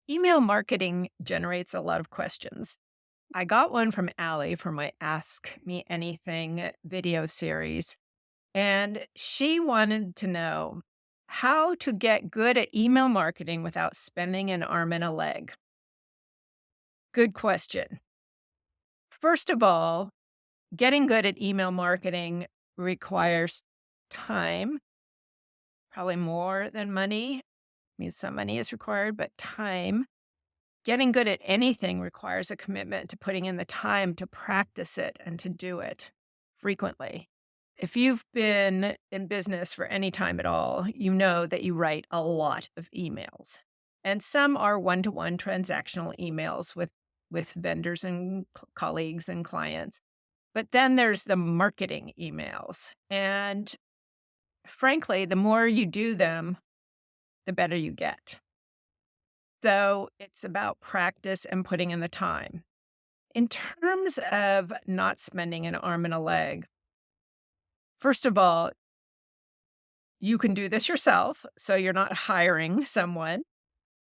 Email marketing generates a lot of questions. I got one from Allie for my Ask Me Anything video series, and she wanted to know how to get good at email marketing without spending an arm and a leg. Good question. First of all, getting good at email marketing requires time, probably more than money. I mean, some money is required, but time. Getting good at anything requires a commitment to putting in the time to practice it and to do it frequently. If you've been in business for any time at all, you know that you write a lot of emails. And some are one-to-one transactional emails with vendors and colleagues and clients. But then there's the marketing emails. And frankly, the more you do them, the better you get. So it's about practice and putting in the time. In terms of not spending an arm and a leg, first of all, you can do this yourself. So you're not hiring someone.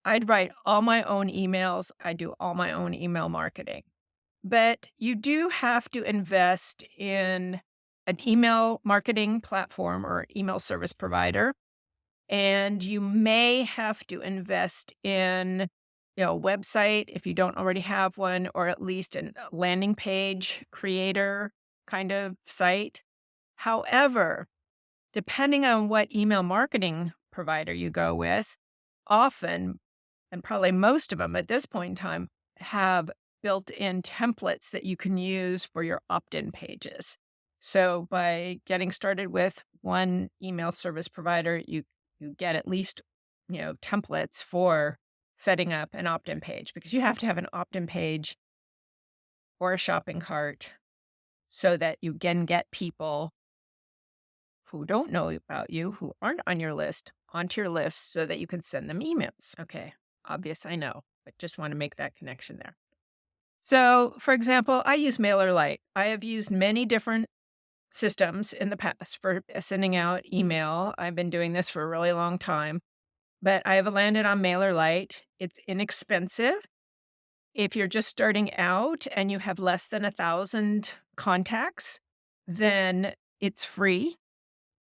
I'd write all my own emails. I do all my own email marketing. But you do have to invest in an email marketing platform or email service provider. And you may have to invest in, a website if you don't already have one, or at least a landing page creator kind of site. However, depending on what email marketing provider you go with, often, and probably most of them at this point in time, have built-in templates that you can use for your opt-in pages. So by getting started with one email service provider, you get at least, templates for setting up an opt-in page because you have to have an opt-in page or a shopping cart so that you can get people who don't know about you, who aren't on your list, onto your list so that you can send them emails. Okay, obvious, I know, but just want to make that connection there. So, for example, I use MailerLite. I have used many different systems in the past for sending out email. I've been doing this for a really long time, but I have landed on MailerLite. It's inexpensive. If you're just starting out and you have less than 1,000 contacts, then it's free.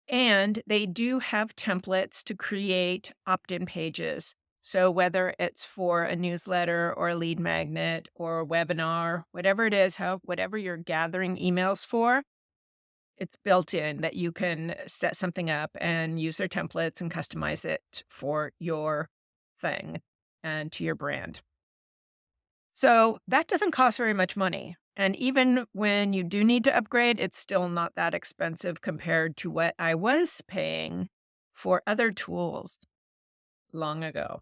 And they do have templates to create opt-in pages. So whether it's for a newsletter or a lead magnet or a webinar, whatever it is, whatever you're gathering emails for, it's built in that you can set something up and use their templates and customize it for your thing and to your brand. So that doesn't cost very much money. And even when you do need to upgrade, it's still not that expensive compared to what I was paying for other tools long ago.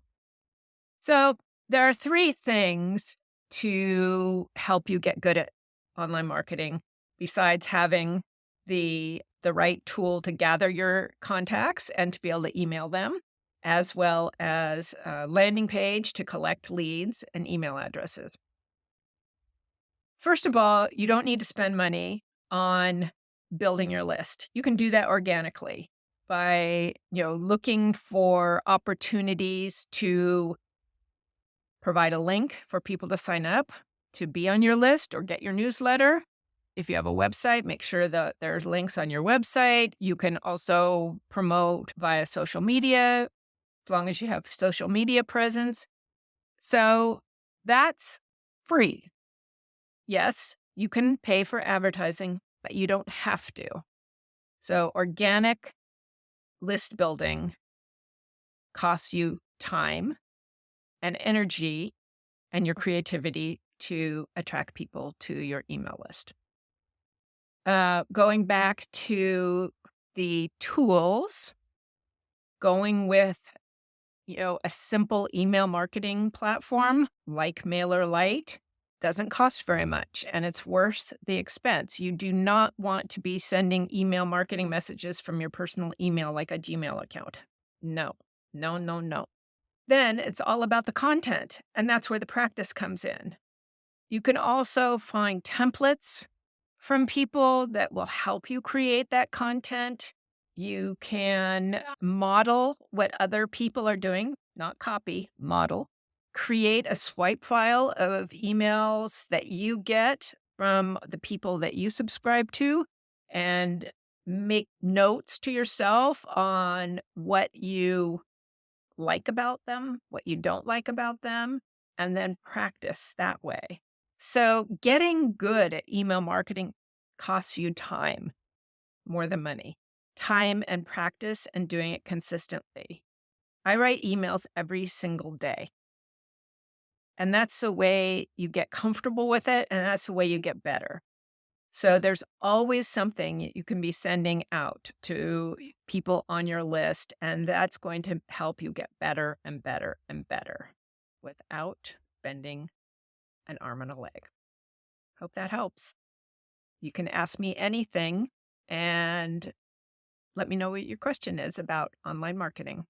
So there are three things to help you get good at online marketing besides having the right tool to gather your contacts and to be able to email them, as well as a landing page to collect leads and email addresses. First of all, you don't need to spend money on building your list. You can do that organically by, looking for opportunities to provide a link for people to sign up to be on your list or get your newsletter. If you have a website, make sure that there's links on your website. You can also promote via social media, as long as you have social media presence. So that's free. Yes, you can pay for advertising, but you don't have to. So organic list building costs you time and energy and your creativity to attract people to your email list. Going back to the tools, going with, a simple email marketing platform like MailerLite doesn't cost very much and it's worth the expense. You do not want to be sending email marketing messages from your personal email like a Gmail account. No, no, no, no. Then it's all about the content, and that's where the practice comes in. You can also find templates from people that will help you create that content. You can model what other people are doing, not copy, model, create a swipe file of emails that you get from the people that you subscribe to and make notes to yourself on what you like about them, what you don't like about them, and then practice that way. So, getting good at email marketing costs you time more than money, time and practice and doing it consistently. I write emails every single day. And that's the way you get comfortable with it, and that's the way you get better. So there's always something you can be sending out to people on your list, and that's going to help you get better and better and better without bending an arm and a leg. Hope that helps. You can ask me anything and let me know what your question is about online marketing.